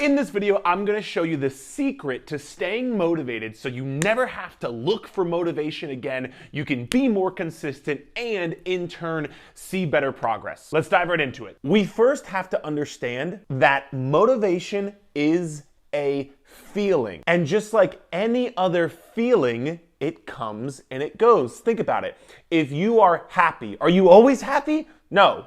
In this video, I'm gonna show you the secret to staying motivated so you never have to look for motivation again. You can be more consistent and in turn, see better progress. Let's dive right into it. We first have to understand that motivation is a feeling. And just like any other feeling, it comes and it goes. Think about it. If you are happy, are you always happy? No.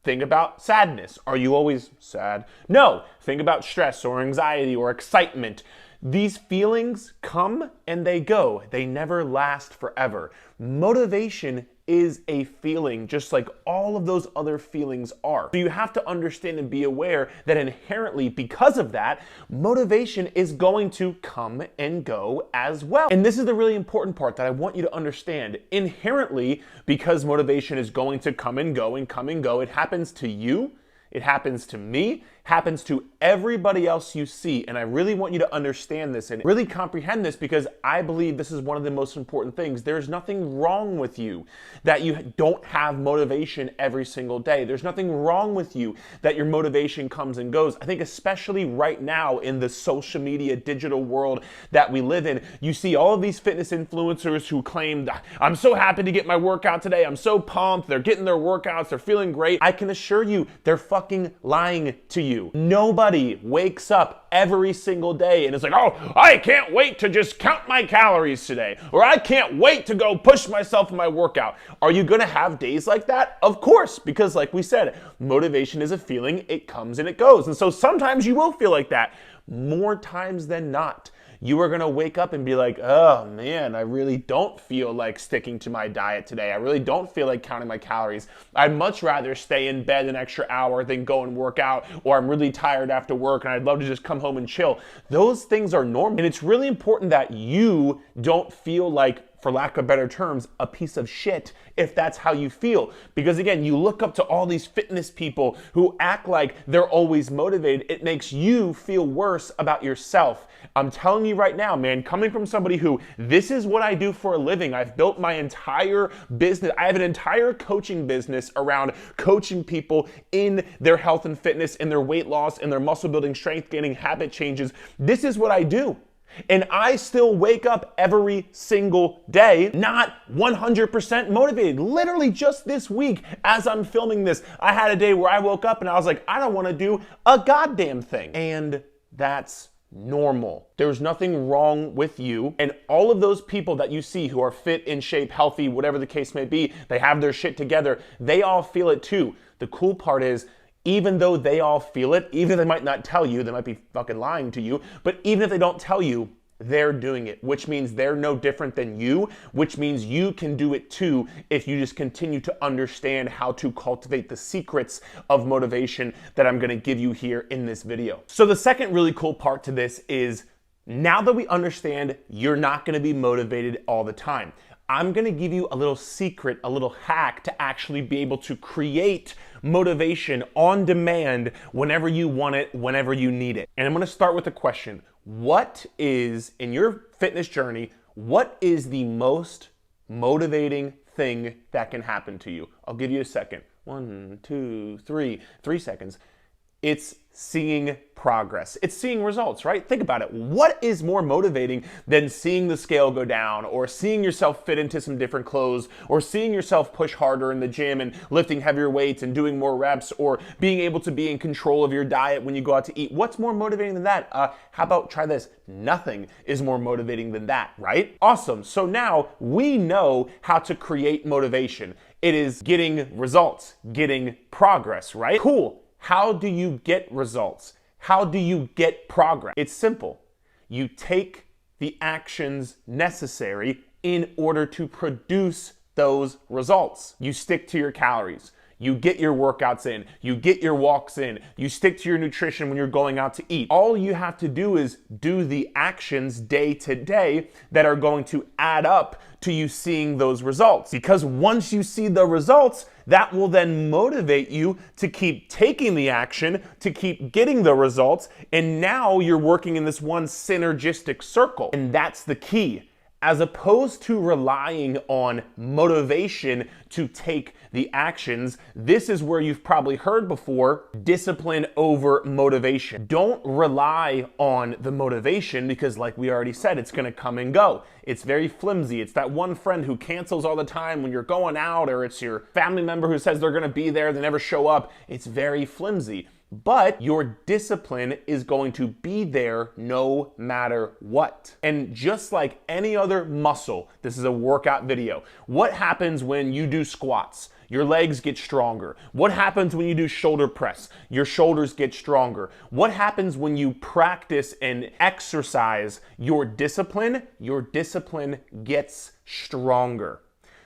Think about sadness. Are you always sad? No. Think about stress or anxiety or excitement. These feelings come and they go. They never last forever. Motivation is a feeling just like all of those other feelings are. So you have to understand and be aware that inherently, because of that, motivation is going to come and go as well. And this is the really important part that I want you to understand. Inherently, because motivation is going to come and go and come and go, it happens to you, it happens to me, happens to everybody else you see. And I really want you to understand this and really comprehend this because I believe this is one of the most important things. There's nothing wrong with you that you don't have motivation every single day. There's nothing wrong with you that your motivation comes and goes. I think especially right now in the social media digital world that we live in, you see all of these fitness influencers who claim, I'm so happy to get my workout today. I'm so pumped. They're getting their workouts. They're feeling great. I can assure you they're fucking lying to you. Nobody wakes up every single day and is like, oh, I can't wait to just count my calories today, or I can't wait to go push myself in my workout. Are you gonna have days like that? Of course, because like we said, motivation is a feeling, it comes and it goes. And so sometimes you will feel like that. More times than not, you are gonna wake up and be like, oh man, I really don't feel like sticking to my diet today. I really don't feel like counting my calories. I'd much rather stay in bed an extra hour than go and work out, or I'm really tired after work and I'd love to just come home and chill. Those things are normal. And it's really important that you don't feel like, for lack of better terms, a piece of shit if that's how you feel. Because again, you look up to all these fitness people who act like they're always motivated. It makes you feel worse about yourself. I'm telling you right now, man, coming from somebody who, this is what I do for a living. I've built my entire business. I have an entire coaching business around coaching people in their health and fitness, in their weight loss, in their muscle building, strength gaining, habit changes. This is what I do. And I still wake up every single day not 100% motivated. Literally just this week, as I'm filming this, I had a day where I woke up and I was like, I don't want to do a goddamn thing. And that's normal. There's nothing wrong with you. And all of those people that you see who are fit, in shape, healthy, whatever the case may be, they have their shit together, they all feel it too. The cool part is, even though they all feel it, even if they might not tell you, they might be fucking lying to you, but even if they don't tell you, they're doing it, which means they're no different than you, which means you can do it too if you just continue to understand how to cultivate the secrets of motivation that I'm gonna give you here in this video. So the second really cool part to this is, now that we understand you're not gonna be motivated all the time, I'm gonna give you a little secret, a little hack to actually be able to create motivation on demand whenever you want it, whenever you need it. And I'm gonna start with a question. What is, in your fitness journey, what is the most motivating thing that can happen to you? I'll give you a second. 1, 2, 3 seconds. It's seeing progress. It's seeing results, right? Think about it. What is more motivating than seeing the scale go down, or seeing yourself fit into some different clothes, or seeing yourself push harder in the gym and lifting heavier weights and doing more reps, or being able to be in control of your diet when you go out to eat? What's more motivating than that? How about try this? Nothing is more motivating than that, right? Awesome. So now we know how to create motivation. It is getting results, getting progress, right? Cool. How do you get results? How do you get progress? It's simple. You take the actions necessary in order to produce those results. You stick to your calories. You get your workouts in, you get your walks in, you stick to your nutrition when you're going out to eat. All you have to do is do the actions day to day that are going to add up to you seeing those results. Because once you see the results, that will then motivate you to keep taking the action, to keep getting the results, and now you're working in this one synergistic circle. And that's the key. As opposed to relying on motivation to take the actions, this is where you've probably heard before, discipline over motivation. Don't rely on the motivation because, like we already said, it's gonna come and go. It's very flimsy. It's that one friend who cancels all the time when you're going out, or it's your family member who says they're gonna be there, they never show up. It's very flimsy. But your discipline is going to be there no matter what. And just like any other muscle, this is a workout video. What happens when you do squats? Your legs get stronger. What happens when you do shoulder press? Your shoulders get stronger. What happens when you practice and exercise your discipline? Your discipline gets stronger.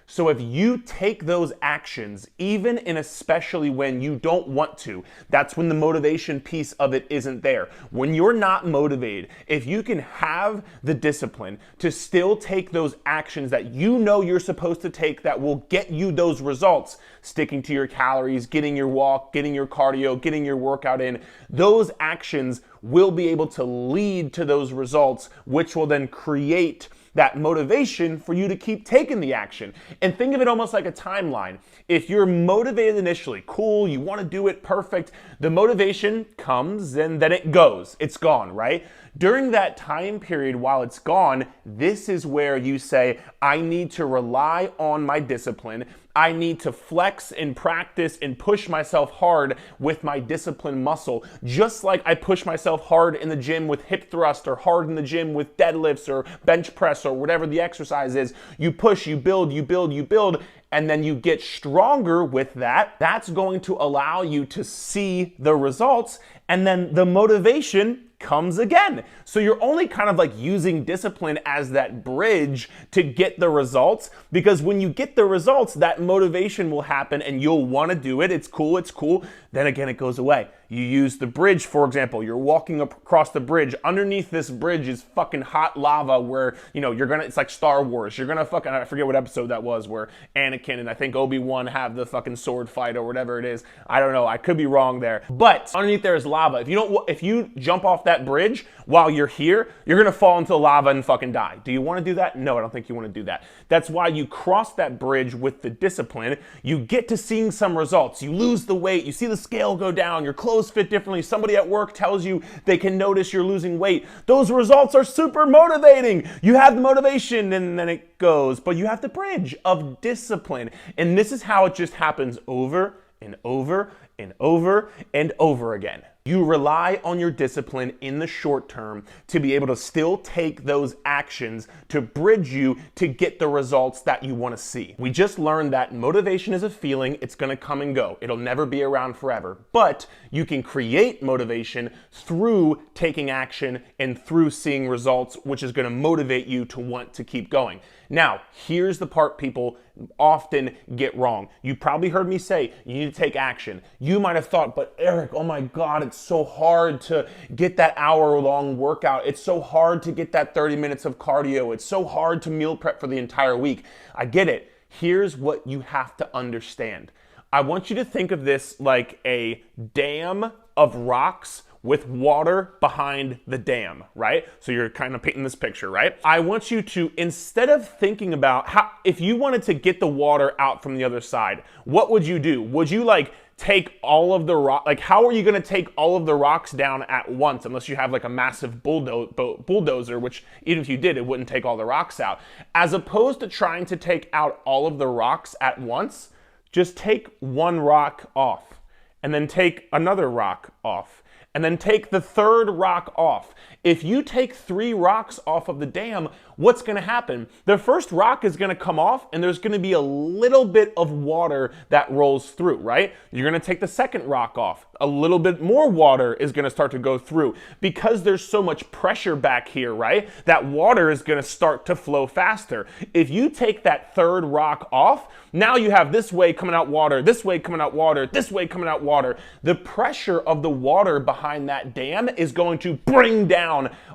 So if you take those actions, even and especially when you don't want to, that's when the motivation piece of it isn't there. When you're not motivated, if you can have the discipline to still take those actions that you know you're supposed to take that will get you those results, sticking to your calories, getting your walk, getting your cardio, getting your workout in, those actions will be able to lead to those results, which will then create that motivation for you to keep taking the action. And think of it almost like a timeline. If you're motivated initially, cool, you want to do it perfect, the motivation comes and then it goes. It's gone, right? During that time period while it's gone, this is where you say, I need to rely on my discipline. I need to flex and practice and push myself hard with my discipline muscle, just like I push myself hard in the gym with hip thrust or hard in the gym with deadlifts or bench press or whatever the exercise is. You push, you build, you build, you build, and then you get stronger with that. That's going to allow you to see the results, and then the motivation comes again. So you're only kind of like using discipline as that bridge to get the results, because when you get the results, that motivation will happen and you'll want to do it. It's cool, it's cool. Then again, it goes away. You use the bridge, for example, you're walking across the bridge. Underneath this bridge is fucking hot lava where, it's like Star Wars. You're gonna fucking, I forget what episode that was, where Anakin and I think Obi-Wan have the fucking sword fight or whatever it is. I don't know, I could be wrong there. But underneath there is lava. If you jump off that bridge while you're here, you're gonna fall into the lava and fucking die. Do you wanna do that? No, I don't think you wanna do that. That's why you cross that bridge with the discipline. You get to seeing some results. You lose the weight, you see the scale go down, your clothes fit differently, somebody at work tells you they can notice you're losing weight. Those results are super motivating. You have the motivation and then it goes, but you have the bridge of discipline. And this is how it just happens over and over and over and over again. You rely on your discipline in the short term to be able to still take those actions to bridge you to get the results that you want to see. We just learned that motivation is a feeling. It's going to come and go. It'll never be around forever. But you can create motivation through taking action and through seeing results, which is going to motivate you to want to keep going. Now, here's the part people often get wrong. You probably heard me say you need to take action. You might have thought, but Eric, oh my God, it's so hard to get that hour-long workout. It's so hard to get that 30 minutes of cardio. It's so hard to meal prep for the entire week. I get it. Here's what you have to understand. I want you to think of this like a dam of rocks with water behind the dam, right? So you're kind of painting this picture, right? I want you to, instead of thinking about if you wanted to get the water out from the other side, what would you do? Would you take all of the rock, how are you gonna take all of the rocks down at once unless you have a massive bulldozer, which even if you did, it wouldn't take all the rocks out. As opposed to trying to take out all of the rocks at once, just take one rock off and then take another rock off and then take the third rock off. If you take 3 rocks off of the dam, what's gonna happen? The first rock is gonna come off and there's gonna be a little bit of water that rolls through, right? You're gonna take the second rock off. A little bit more water is gonna start to go through. Because there's so much pressure back here, right? That water is gonna start to flow faster. If you take that third rock off, now you have this way coming out water, this way coming out water, this way coming out water. The pressure of the water behind that dam is going to bring down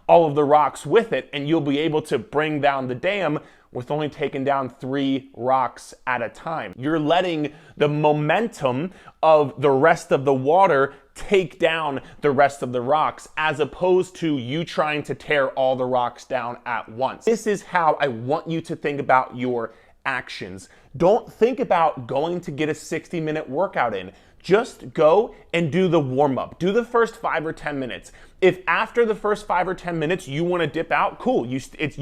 all of the rocks with it, and you'll be able to bring down the dam with only taking down 3 rocks at a time. You're letting the momentum of the rest of the water take down the rest of the rocks, as opposed to you trying to tear all the rocks down at once. This is how I want you to think about your actions. Don't think about going to get a 60-minute workout in. Just go and do the warm-up. Do the first 5 or 10 minutes. If after the first 5 or 10 minutes you want to dip out, cool. You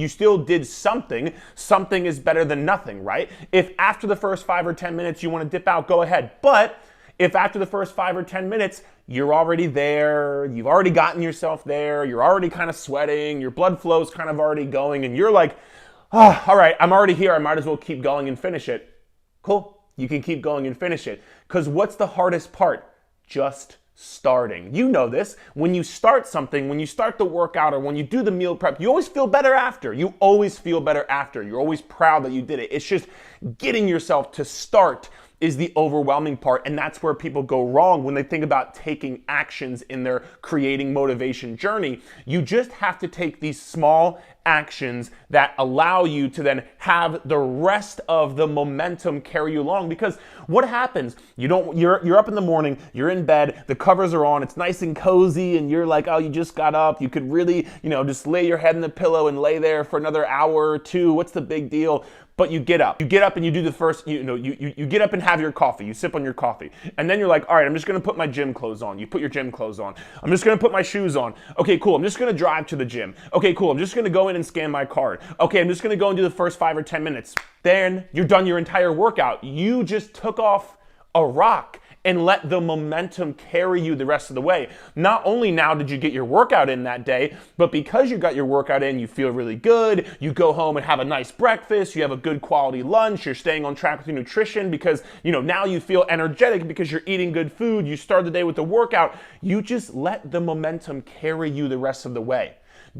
still did something. Something is better than nothing, right? If after the first 5 or 10 minutes you want to dip out, go ahead. But if after the first 5 or 10 minutes, you're already there, you've already gotten yourself there, you're already kind of sweating, your blood flow's kind of already going, and you're like, oh, all right, I'm already here, I might as well keep going and finish it. Cool, you can keep going and finish it. Because what's the hardest part? Just starting. You know this. When you start something, when you start the workout or when you do the meal prep, you always feel better after. You always feel better after. You're always proud that you did it. It's just getting yourself to start is the overwhelming part, and that's where people go wrong when they think about taking actions in their creating motivation journey. You just have to take these small actions that allow you to then have the rest of the momentum carry you along. Because what happens? You're up in the morning, you're in bed, the covers are on, it's nice and cozy, and you're like, oh, you just got up, you could really, just lay your head in the pillow and lay there for another hour or two. What's the big deal? But you get up and you do the first, you get up and have your coffee, you sip on your coffee. And then you're like, all right, I'm just gonna put my gym clothes on. You put your gym clothes on. I'm just gonna put my shoes on. Okay, cool, I'm just gonna drive to the gym. Okay, cool, I'm just gonna go in and scan my card. Okay, I'm just gonna go and do the first 5 or 10 minutes. Then you're done your entire workout. You just took off a rock and let the momentum carry you the rest of the way. Not only now did you get your workout in that day, but because you got your workout in, you feel really good, you go home and have a nice breakfast, you have a good quality lunch, you're staying on track with your nutrition because, now you feel energetic because you're eating good food, you start the day with a workout. You just let the momentum carry you the rest of the way.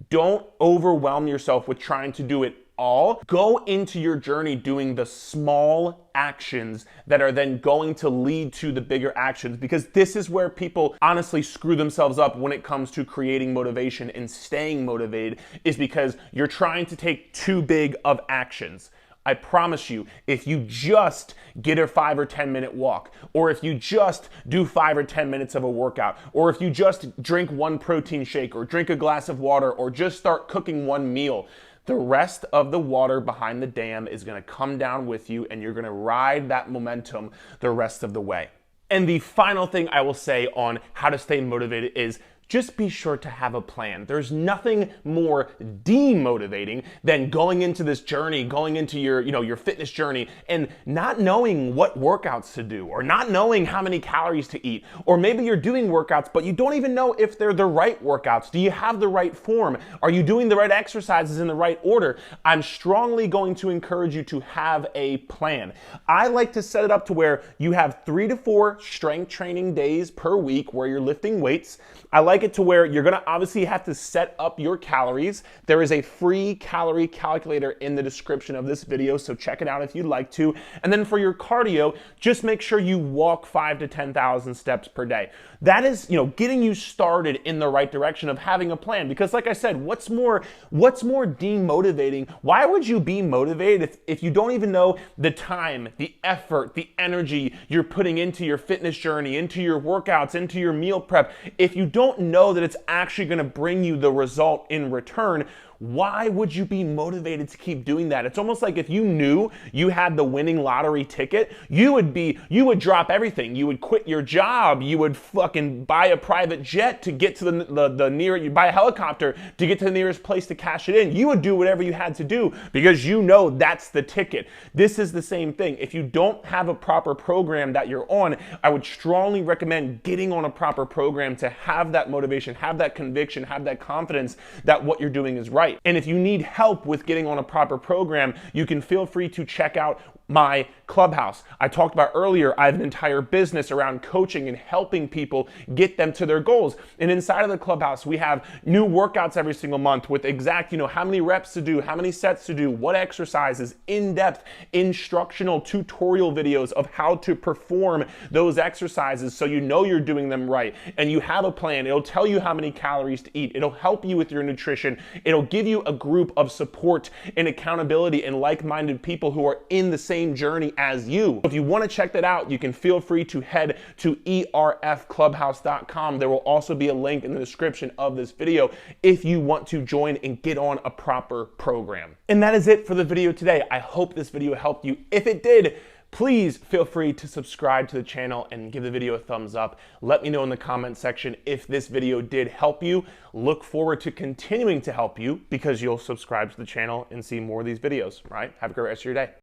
Don't overwhelm yourself with trying to do it all. Go into your journey doing the small actions that are then going to lead to the bigger actions, because this is where people honestly screw themselves up when it comes to creating motivation and staying motivated, is because you're trying to take too big of actions. I promise you, if you just get a 5 or 10 minute walk, or if you just do 5 or 10 minutes of a workout, or if you just drink one protein shake or drink a glass of water, or just start cooking one meal, the rest of the water behind the dam is gonna come down with you, and you're gonna ride that momentum the rest of the way. And the final thing I will say on how to stay motivated is just be sure to have a plan. There's nothing more demotivating than going into this journey, going into your fitness journey and not knowing what workouts to do, or not knowing how many calories to eat. Or maybe you're doing workouts, but you don't even know if they're the right workouts. Do you have the right form? Are you doing the right exercises in the right order? I'm strongly going to encourage you to have a plan. I like to set it up to where you have 3 to 4 strength training days per week where you're lifting weights. I like it to where you're gonna obviously have to set up your calories. There is a free calorie calculator in the description of this video, so check it out if you'd like to. And then for your cardio, just make sure you walk 5 to 10,000 steps per day. That is, getting you started in the right direction of having a plan. Because like I said, what's more demotivating? Why would you be motivated if you don't even know the time, the effort, the energy you're putting into your fitness journey, into your workouts, into your meal prep? If you don't know that it's actually going to bring you the result in return, why would you be motivated to keep doing that? It's almost like if you knew you had the winning lottery ticket, you would drop everything. You would quit your job. You would fucking buy a private jet to get to the nearest, you buy a helicopter to get to the nearest place to cash it in. You would do whatever you had to do because you know that's the ticket. This is the same thing. If you don't have a proper program that you're on, I would strongly recommend getting on a proper program to have that motivation, have that conviction, have that confidence that what you're doing is right. And if you need help with getting on a proper program, you can feel free to check out my Clubhouse. I talked about earlier, I have an entire business around coaching and helping people get them to their goals. And inside of the Clubhouse, we have new workouts every single month with exact, how many reps to do, how many sets to do, what exercises, in-depth instructional tutorial videos of how to perform those exercises so you know you're doing them right. And you have a plan. It'll tell you how many calories to eat. It'll help you with your nutrition. It'll give you a group of support and accountability and like-minded people who are in the same same journey as you. If you want to check that out, you can feel free to head to erfclubhouse.com. There will also be a link in the description of this video if you want to join and get on a proper program. And that is it for the video today. I hope this video helped you. If it did, please feel free to subscribe to the channel and give the video a thumbs up. Let me know in the comment section if this video did help you. Look forward to continuing to help you because you'll subscribe to the channel and see more of these videos, right? Have a great rest of your day.